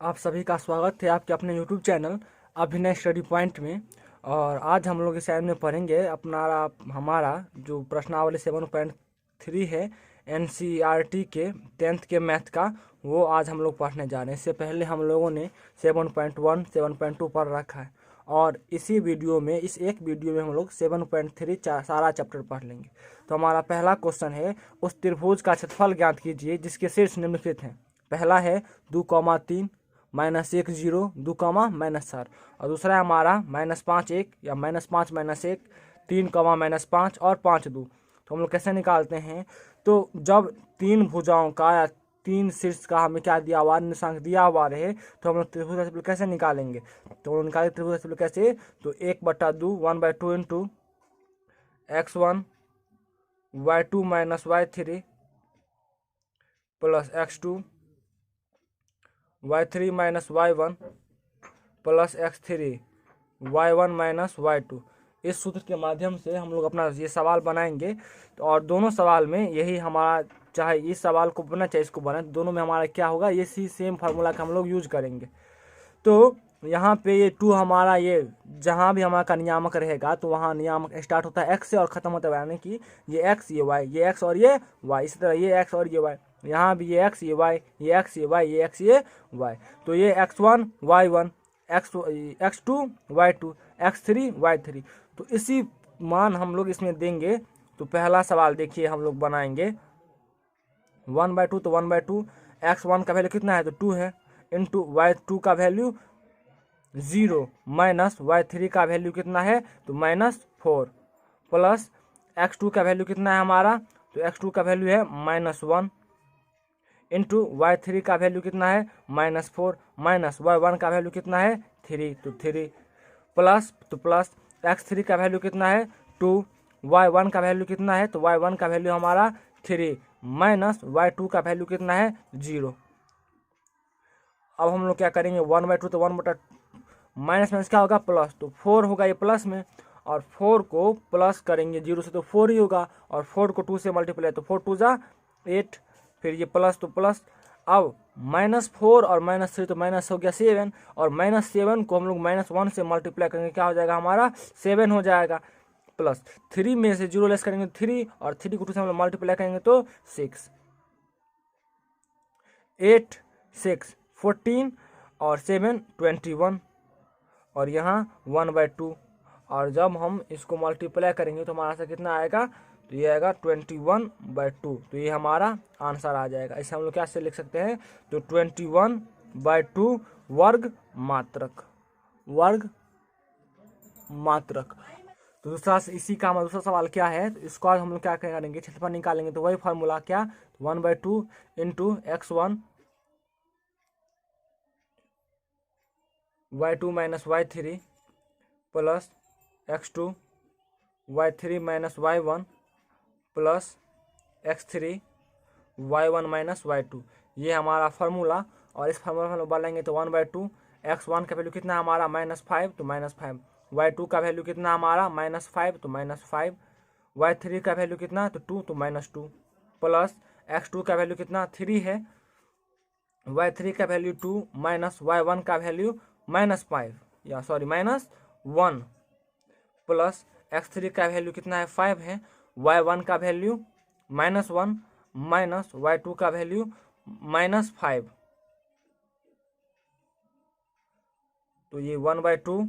आप सभी का स्वागत है आपके अपने YouTube चैनल अभिनय स्टडी पॉइंट में। और आज हम लोग इस में पढ़ेंगे अपना हमारा जो प्रश्नावली 7.3 है NCERT के 10th के मैथ का, वो आज हम लोग पढ़ने जा रहे हैं। इससे पहले हम लोगों ने 7.1 7.2 पढ़ रखा है और इसी वीडियो में, इस एक वीडियो में हम लोग 7.3 सारा चैप्टर पढ़ लेंगे। तो हमारा पहला क्वेश्चन है, उस त्रिभुज का क्षेत्रफल ज्ञात कीजिए जिसके शीर्ष निम्नलिखित हैं। पहला है 2,3 -1 0 2 -4, और दूसरा है हमारा -5 1 या -5 -1 3 -5 और 5 2। तो हम लोग कैसे निकालते हैं? तो जब तीन भुजाओं का या तीन शीर्ष का हमें क्या दिया हुआ, निशांक दिया हुआ रहे, तो हम लोग त्रिभुज का क्षेत्रफल कैसे निकालेंगे? तो हम लोग निकालेंगे त्रिभुज का क्षेत्रफल कैसे? तो 1/2 1/2 into x1 y2 - y3 plus x2 y3 - y1 plus x3 y1 - y2। इस सूत्र के माध्यम से हम लोग अपना ये सवाल बनाएंगे। तो और दोनों सवाल में यही हमारा, चाहे इस सवाल को बना चाहे इसको बना, दोनों में हमारा क्या होगा, ये सेम फार्मूला का हम लोग यूज करेंगे। तो यहाँ पे ये 2 हमारा, ये जहाँ भी हमारा का नियामक रहेगा तो वहाँ नियामक स्टार्ट होता है x से और ख़त्म होता है, यानी कि ये x ये y, ये x और ये y, इसी तरह ये x और ये y, यहाँ भी ये x ये y, ये x ये y, ये x ये y। तो ये x1 y1 x2 y2 x3 y3। तो इसी मान हम लोग इसमें देंगे। तो पहला सवाल देखिए हम लोग बनाएंगे 1/2। तो 1/2 x1 का वैल्यू कितना है? तो 2 है, इंटू y2 का वैल्यू 0 माइनस y3 का वैल्यू कितना है? तो -4 प्लस x2 का वैल्यू कितना है हमारा? तो x2 का वैल्यू है -1 इंटू y3 का वैल्यू कितना है? -4 माइनस y1 का वैल्यू कितना है? 3, तो 3 प्लस, तो प्लस x3 का वैल्यू कितना है? 2, y1 का वैल्यू कितना है? तो y1 का वैल्यू हमारा 3 माइनस y2 का वैल्यू कितना है? 0। अब हम लोग क्या करेंगे? 1/2 तो 1 बटा माइनस माइनस क्या होगा? प्लस, तो 4 होगा ये प्लस में, और 4 को प्लस करेंगे 0 से तो 4 ही होगा, और 4 को 2 से मल्टीप्लाई, तो 4 2 जा 8, फिर ये प्लस तो प्लस। अब -4 और -3 तो माइनस हो गया 7, और -7 को हम लोग -1 से मल्टीप्लाई करेंगे, क्या हो जाएगा हमारा? 7 हो जाएगा। प्लस 3 में से 0 लेस करेंगे 3, और 3 को 2 से हम लोग मल्टीप्लाई करेंगे तो 6, 8 6 14 और 7 21, और यहाँ 1/2। और जब हम इसको मल्टीप्लाई करेंगे तो हमारा आंसर कितना आएगा? तो ये आएगा 21/2। तो ये हमारा आंसर आ जाएगा। इसे हम लोग क्या से लिख सकते हैं? तो 21/2 वर्ग मात्रक, वर्ग मात्रक। तो दूसरा, इसी का हमारा दूसरा सवाल क्या है? तो इसको हम लोग क्या करेंगे? क्षेत्रफल निकालेंगे। तो वही फार्मूला, क्या? 1/2 into x1 y2 - y3 plus x2 y3 - y1 plus x3 y1 - y2। ये हमारा फार्मूला। और इस फार्मूला में हम लोग बढ़ाएंगे तो 1/2 x1 का वैल्यू कितना हमारा? -5, तो -5, y2 का वैल्यू कितना हमारा? -5, तो -5, y3 का वैल्यू कितना? तो 2, तो -2, प्लस x2 का वैल्यू कितना? 3 है, y3 का वैल्यू 2 माइनस y1 का वैल्यू -5, या सॉरी -1, प्लस x3 का वैल्यू कितना है? 5 है, y1 का वैल्यू -1 माइनस y2 का वैल्यू -5। तो ये 1/2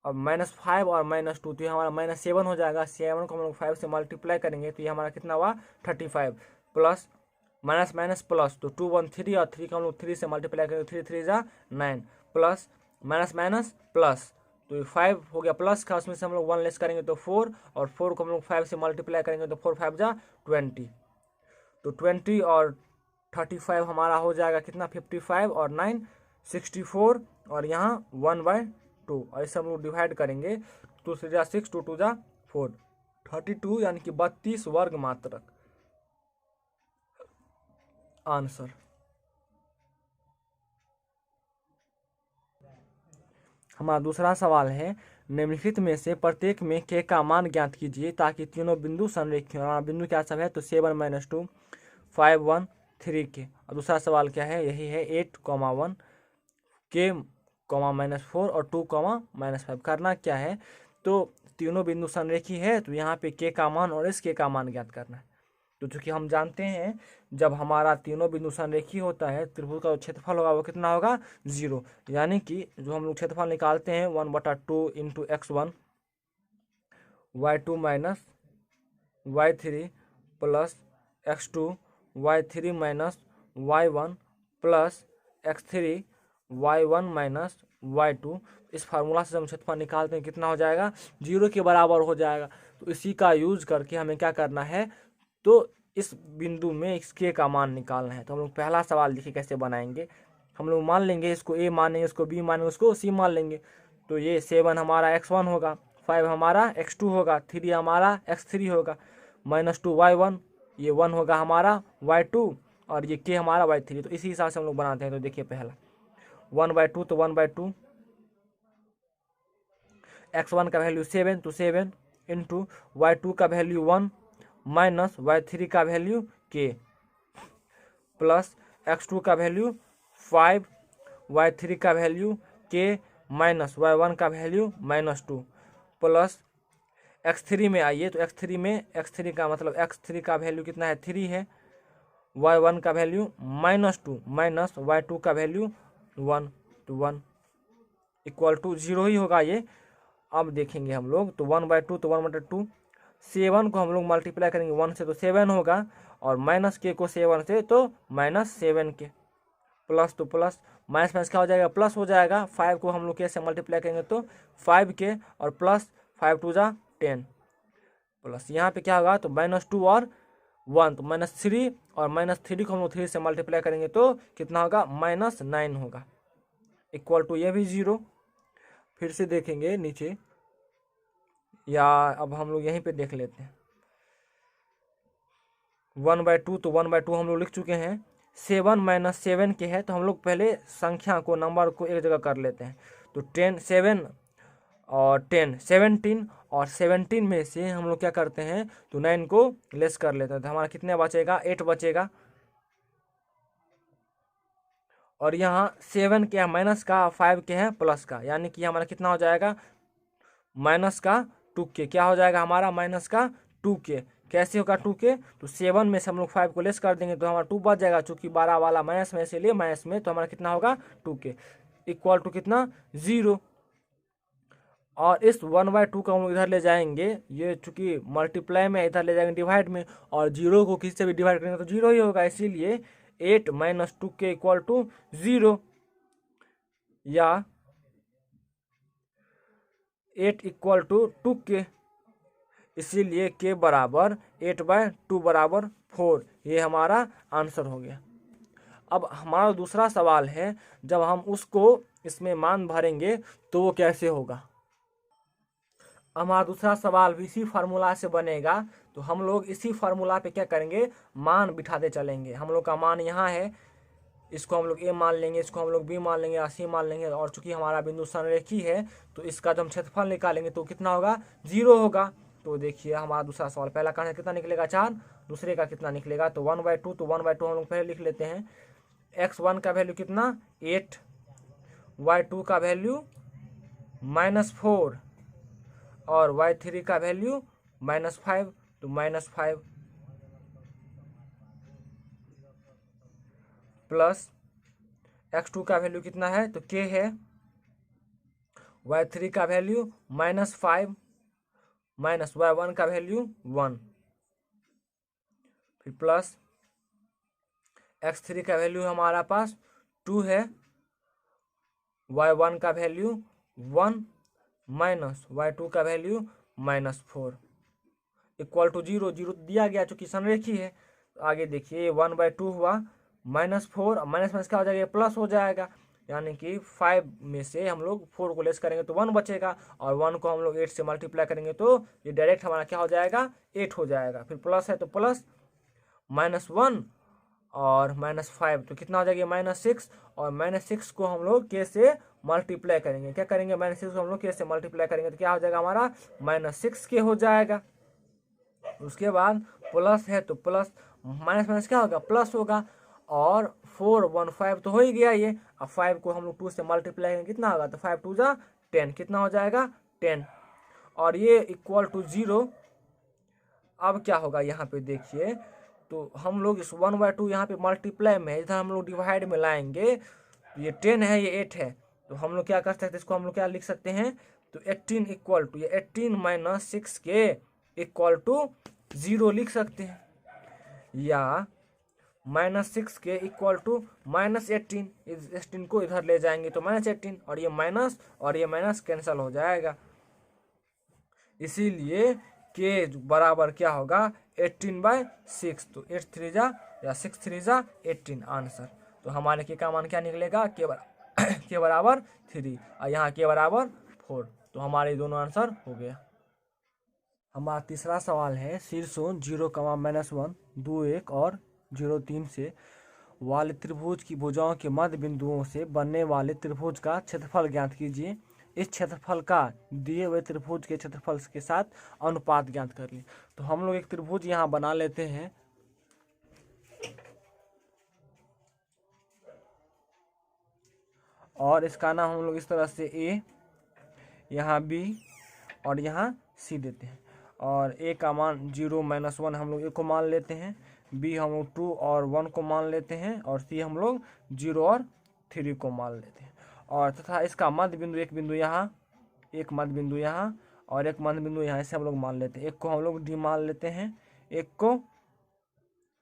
और -5 और -2, तो ये हमारा -7 हो जाएगा। 7 को हम लोग 5 से मल्टीप्लाई करेंगे तो ये हमारा कितना हुआ? 35, प्लस माइनस माइनस प्लस, तो 2 1 3, और 3 को हम लोग 3 से मल्टीप्लाई करेंगे, 3 3 जा 9, प्लस माइनस माइनस प्लस, तो ये 5 हो गया प्लस का, उसमें से हम लोग 1 लेस करेंगे तो 4, और 4 को हम लोग 5 से मल्टीप्लाई करेंगे तो 4 5 जा 20, तो 20 और 35 हमारा हो जाएगा कितना? 55, और 9 64, और यहाँ 1/2, और इसे हम लोग डिवाइड करेंगे, 2 से जा 6, 2 2 जा 4, 32 यानी कि 32 वर्ग मात्रक आंसर। हमारा दूसरा सवाल है, निम्नलिखित में से प्रत्येक में k का मान ज्ञात कीजिए ताकि तीनों बिंदु संरेखित हों। बिंदु क्या सब है? तो 7 - 2 5 1 3 के। और दूसरा सवाल क्या है, यही है 8,1 के -4 और 2,-5। करना क्या है, तो तीनों बिंदु संरेखी है, तो यहाँ पे के का मान और इस के का मान ज्ञात करना है। तो चूंकि हम जानते हैं जब हमारा तीनों बिंदु संरेखी होता है, त्रिभुज का जो क्षेत्रफल होगा वो कितना होगा, 0। यानी कि जो हम लोग क्षेत्रफल निकालते हैं 1/2 into x1 y2 minus y3 plus x2 y3 minus y1 plus x3 y1 minus y2। इस फार्मूला से हम क्षेत्रफल निकालते हैं, कितना हो जाएगा, 0 के बराबर हो जाएगा। तो इसी का यूज करके हमें क्या करना है, तो इस बिंदु में इस के का मान निकालना है। तो हम लोग पहला सवाल देखिए कैसे बनाएंगे। हम लोग मान लेंगे, इसको ए मानेंगे, इसको बी मानेंगे, उसको सी मान लेंगे। तो ये 7 हमारा x1 होगा, 5 हमारा x2 होगा, 3 हमारा x3 होगा, -2 y1, ये 1 होगा हमारा y2, और ये k हमारा y3। तो इसी हिसाब से हम लोग बनाते हैं। तो देखिए पहला 1/2, तो 1/2 x1 का वैल्यू 7, तो 7 इंटू y2 का वैल्यू 1 माइनस y3 का वैल्यू k प्लस x2 का वैल्यू 5, y3 का वैल्यू k माइनस y1 का वैल्यू -2 प्लस x3 में आइए। तो x3 का मतलब x3 का वैल्यू कितना है, 3 है, y1 का वैल्यू -2 माइनस y2 का वैल्यू 1, तो 1 इक्वल टू 0 ही होगा ये। अब देखेंगे हम लोग, तो 1/2, तो 1/2 7 को हम लोग मल्टीप्लाई करेंगे 1 से, तो 7 होगा, और माइनस के को 7 से, तो -7 के, प्लस तो प्लस माइनस माइनस क्या हो जाएगा, प्लस हो जाएगा। 5 को हम लोग कैसे मल्टीप्लाई करेंगे, तो 5 के और प्लस 5 2 जा 10, प्लस यहाँ पे क्या होगा, तो -2 और 1, तो -3, और -3 को हम लोग 3 से मल्टीप्लाई करेंगे तो कितना होगा, -9 होगा, इक्वल टू ये भी 0। फिर से देखेंगे नीचे, या अब हम लोग यहीं पे देख लेते हैं 1/2, तो 1/2 हम लोग लिख चुके हैं। 7 -7 के है, तो हम लोग पहले संख्या को, नंबर को एक जगह कर लेते हैं। तो 10 7 और 10 17, और 17 में से हम लोग क्या करते हैं, तो 9 को लेस कर लेते हैं। तो हमारा कितने बचेगा, 8 बचेगा। और यहाँ 7 के है माइनस का, 5 के है प्लस का, यानी कि हमारा कितना हो जाएगा, -2k। क्या हो जाएगा हमारा, -2k। कैसे होगा 2k, तो 7 में से हम लोग 5 को लेस कर देंगे, तो हमारा 2 बच जाएगा। चूंकि 12 वाला माइनस में से लिए माइनस में, तो हमारा कितना होगा 2k, इक्वल टू कितना, 0। और इस 1/2 को हम लोग इधर ले जाएंगे, ये चूंकि मल्टीप्लाई में, इधर ले जाएंगे डिवाइड में, और 0 को किसी से भी डिवाइड करेंगे तो 0 ही होगा। इसीलिए 8 - 2k इक्वल टू 0, या 8 इक्वल टू 2k। इसीलिए k बराबर 8/2 बराबर 4, ये हमारा आंसर हो गया। अब हमारा दूसरा सवाल है, जब हम उसको इसमें मान भरेंगे तो वो कैसे होगा। हमारा दूसरा सवाल भी इसी फार्मूला से बनेगा। तो हम लोग इसी फार्मूला पे क्या करेंगे, मान बिठाते चलेंगे। हम लोग का मान यहाँ है, इसको हम लोग ए मान लेंगे, इसको हम लोग बी मान लेंगे, सी मान लेंगे। और चूंकि हमारा बिंदु संरेखी है, तो इसका जब हम क्षेत्रफल निकालेंगे तो कितना होगा, 0 होगा। तो देखिए हमारा दूसरा सवाल, पहला का कितना निकलेगा 4, दूसरे का कितना निकलेगा, तो 1/2, तो 1/2 हम लोग पहले लिख लेते हैं। x1 का वैल्यू कितना, 8, y2 का वैल्यू -4, और y3 का वैल्यू -5, तो -5 प्लस x2 का वैल्यू कितना है, तो k है, y3 का वैल्यू -5 माइनस y1 का वैल्यू 1, फिर प्लस x3 का वैल्यू हमारा पास 2 है, y1 का वैल्यू 1 माइनस y2 का वैल्यू -4, इक्वल टू 0। 0 दिया गया चूंकि संरेखी है। तो आगे देखिए 1/2 हुआ, -4, माइनस माइनस क्या हो जाएगा, प्लस हो जाएगा। यानी कि 5 में से हम लोग 4 को लेस करेंगे तो 1 बचेगा, और 1 को हम लोग 8 से मल्टीप्लाई करेंगे तो ये डायरेक्ट हमारा क्या हो जाएगा, 8 हो जाएगा। फिर प्लस है तो प्लस -1 और -5, तो कितना हो जाएगा, -6, और -6 को हम लोग के से मल्टीप्लाई करेंगे। क्या करेंगे, -6 को हम लोग के से मल्टीप्लाई करेंगे तो क्या हो जाएगा हमारा, -6 के हो जाएगा। उसके बाद प्लस है तो प्लस, माइनस माइनस क्या होगा, प्लस होगा, और 415 तो हो ही गया ये। अब 5 को हम लोग 2 से मल्टीप्लाई करेंगे कितना होगा, तो 5 2 जा 10, कितना हो जाएगा 10, और ये इक्वल टू 0। अब क्या होगा यहाँ पे देखिए, तो हम लोग इस 1/2 यहाँ पे मल्टीप्लाई में, इधर हम लोग डिवाइड में लाएंगे, तो ये 10 है ये 8 है, तो हम लोग क्या कर सकते हैं, इसको हम लोग क्या लिख सकते हैं, तो 18 इक्वल टू ये 18 माइनस 6 के इक्वल टू 0 लिख सकते हैं, या -6 के इक्वल टू -18, इस 18 को इधर ले जाएंगे तो -18, और ये माइनस कैंसिल हो जाएगा, इसीलिए के बराबर क्या होगा 18/6, तो 8 3 जा या 6 3 जा 18 आंसर। तो हमारे के का मान क्या निकलेगा, के बराबर 3 और यहाँ के बराबर 4, तो हमारे दोनों आंसर हो गया। हमारा तीसरा सवाल है, शीर्षों 0, -1, 2, 1 और 0, 3 से वाले त्रिभुज की भुजाओं के मध्य बिंदुओं से बनने वाले त्रिभुज का क्षेत्रफल ज्ञात कीजिए। इस क्षेत्रफल का दिए हुए त्रिभुज के क्षेत्रफल के साथ अनुपात ज्ञात कर लिए। तो हम लोग एक त्रिभुज यहाँ बना लेते हैं, और इसका नाम हम लोग इस तरह से A, यहाँ B और यहाँ C देते हैं, और A का मान 0 -1 हम लोग A को मान लेते हैं, B हम लोग 2 और 1 को मान लेते हैं, और C हम लोग 0 और 3 को मान लेते हैं, और तथा इसका मध्य बिंदु एक बिंदु यहाँ, एक मध्य बिंदु यहाँ और एक मध्य बिंदु यहाँ, इसे हम लोग मान लेते हैं। एक को हम लोग D मान लेते हैं, एक को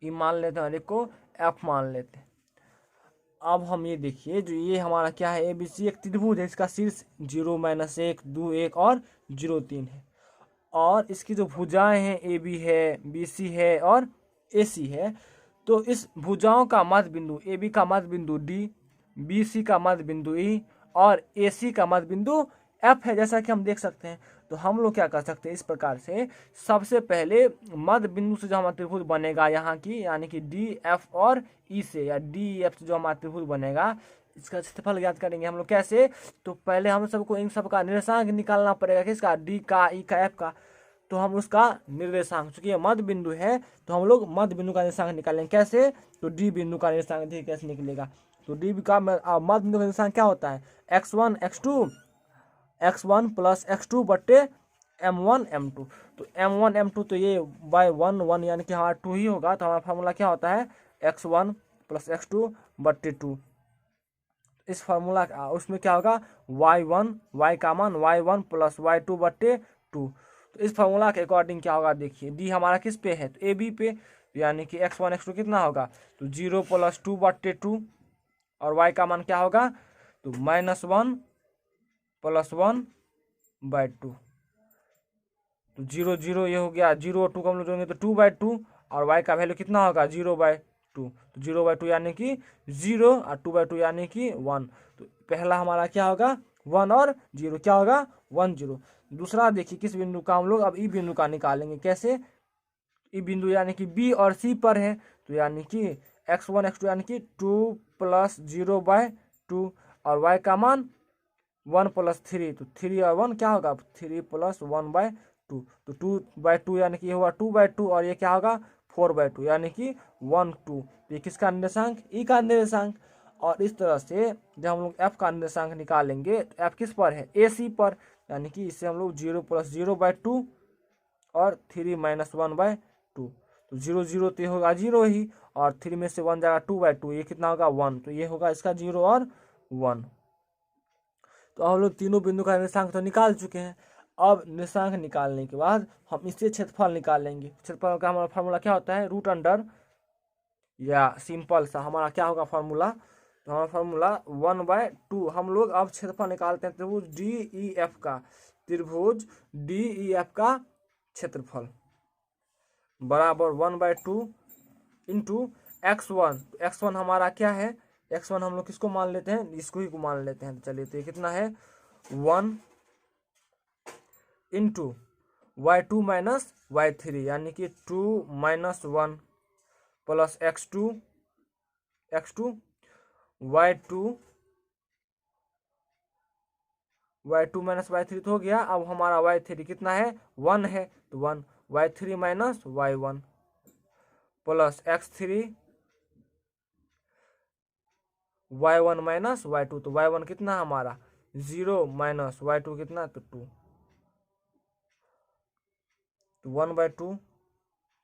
E मान लेते हैं और एक को F मान लेते हैं। अब हम ये देखिए, जो ये हमारा क्या है, ABC एक त्रिभुज है, इसका शीर्ष 0 -1 2 1 और 0 3 है, और इसकी जो भुजाएं हैं AB है, BC है और AC है। तो इस भुजाओं का मध्य बिंदु, AB का मध्य बिंदु D, BC का मध्य बिंदु E और AC का मध्य बिंदु F है, जैसा कि हम देख सकते हैं। तो हम लोग क्या कर सकते हैं, इस प्रकार से सबसे पहले मध्य बिंदु से जो हमारा त्रिभुज बनेगा यहाँ की, यानी कि DF और E से, या DEF से जो हमारा त्रिभुज बनेगा, इसका क्षेत्रफल ज्ञात करेंगे हम लोग कैसे। तो पहले हम सबको इन सब का निर्देशांक निकालना पड़ेगा, किसका, D का, E का, F का। तो हम उसका निर्देशांक, चूंकि ये मध्य बिंदु है तो हम लोग मध्य बिंदु का निर्देशांक निकालेंगे कैसे, तो D बिंदु का निर्देशांक देखिए कैसे निकलेगा। तो D का मध्य बिंदु का निर्देशांक क्या होता है, x1 प्लस x2 बट्टे m1 m2। तो m1 m2 तो ये बाय 1 1 यानी कि हमारा 2 ही होगा, तो हमारा फार्मूला क्या होता है, x1 प्लस x2 बट्टे 2। इस फार्मूला उसमें क्या होगा, y1, y का मान y1 प्लस y2 बट्टे 2। तो इस फार्मूला के अकॉर्डिंग क्या होगा, देखिए D हमारा किस पे है, तो AB पे, यानी कि x1 x2 कितना होगा, तो 0 प्लस 2 बट्टे 2, और y का मान क्या होगा, तो -1 प्लस 1/2। तो 0 0 ये हो गया, 0 और 2 को हम लोग जोड़ेंगे तो 2/2, और y का वैल्यू कितना होगा 0/2। तो 0/2 यानी कि 0 और 2/2 यानी कि 1। तो पहला हमारा क्या होगा 1 और 0, क्या होगा 1 0। दूसरा देखिए किस बिंदु का, हम लोग अब E बिंदु का निकालेंगे कैसे, E बिंदु यानी कि B और C पर है, तो यानी कि x1 x2 यानी कि 2 प्लस 0/2, और y का मान 1 प्लस 3, तो 3 और 1 क्या होगा 3 प्लस 1/2, तो 2/2 यानी कि ये होगा 2/2, और ये क्या होगा 4/2 यानी कि 1 2। तो ये किसका निर्देशांक, E का निर्देशांक। और इस तरह से जब हम लोग F का निर्देशांक निकालेंगे, तो F किस पर है, AC पर, यानी कि इससे हम लोग 0 प्लस 0/2 और 3 माइनस 1/2। तो 0 0 तो ये होगा 0 ही, और 3 में से 1 जाएगा 2/2, ये कितना होगा 1, तो ये होगा इसका 0 और 1। तो हम लोग तीनों बिंदु का निर्देशांक तो निकाल चुके हैं। अब निर्देशांक निकालने के बाद हम इससे क्षेत्रफल निकालेंगे। क्षेत्रफल का हमारा फार्मूला क्या होता है, रूट अंडर, या सिंपल सा हमारा क्या होगा फार्मूला, तो हमारा फार्मूला 1/2। हम लोग अब क्षेत्रफल निकालते हैं त्रिभुज DEF का, त्रिभुज DEF का क्षेत्रफल बराबर 1/2 इंटू x1। x1 हमारा क्या है, x1 हम लोग किसको मान लेते हैं, इसको ही को मान लेते हैं। तो चलिए, तो ये कितना है 1 इंटू y2 माइनस y3, यानी कि 2 minus 1 plus x2 y2 minus y3 तो हो गया। अब हमारा y3 कितना है 1 है, तो 1 y3 minus y1 plus x3 y1 minus y2, तो y1 कितना हमारा 0 माइनस y2 कितना तो 2, तो 1/2,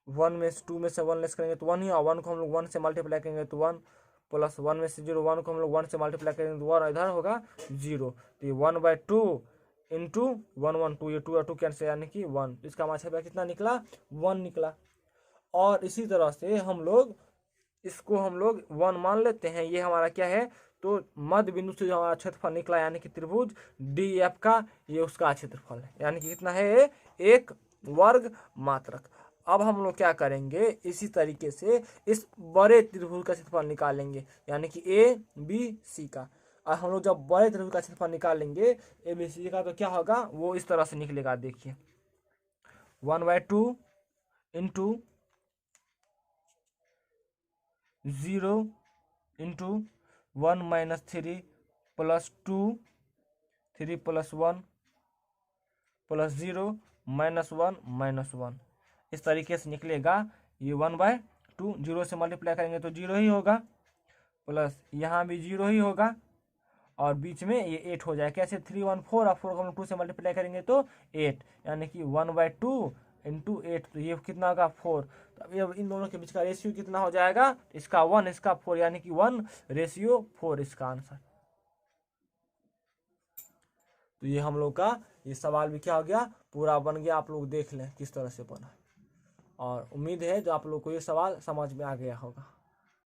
1 में से 2 में से 1 लेस करेंगे तो 1 ही, और 1 को हम लोग 1 से मल्टीप्लाई करेंगे तो 1, प्लस 1 में से 0, 1 को हम लोग 1 से मल्टीप्लाई करेंगे तो 1 इधर होगा 0, तो ये 1/2 इंटू 1 2, ये 2 और 2 कैंसिल यानी कि 1, तो इसका मात्रा कितना निकला 1 निकला। और इसी तरह से हम लोग इसको हम लोग 1 मान लेते हैं, ये हमारा क्या है, तो मध्य बिंदु से जो हमारा क्षेत्रफल निकला यानी कि त्रिभुज DF का ये उसका क्षेत्रफल है, यानी कि कितना है 1 वर्ग मात्रक। अब हम लोग क्या करेंगे, इसी तरीके से इस बड़े त्रिभुज का क्षेत्रफल निकालेंगे यानी कि ABC का। और हम लोग जब बड़े त्रिभुज का क्षेत्रफल निकालेंगे ABC का तो क्या होगा, वो इस तरह से निकलेगा, देखिए 1/2 into 0 into 1 minus 3 plus 2, 3 plus 1 plus 0 minus 1 minus 1, इस तरीके से निकलेगा। ये 1/2, 0 से मल्टीप्लाई करेंगे तो 0 ही होगा, प्लस यहाँ भी 0 ही होगा, और बीच में ये 8 हो जाएगा। कैसे 3 1 4, और 4 को हम 2 से मल्टीप्लाई करेंगे तो 8, यानी कि 1/2 इंटू 8, तो ये कितना होगा 4। तो अब इन दोनों के बीच का रेशियो कितना हो जाएगा, इसका 1 इसका 4, यानी कि 1/4 इसका आंसर। तो ये हम लोग का ये सवाल भी क्या हो गया, पूरा बन गया। आप लोग देख लें किस तरह से बना, और उम्मीद है जो आप लोग को ये सवाल समझ में आ गया होगा।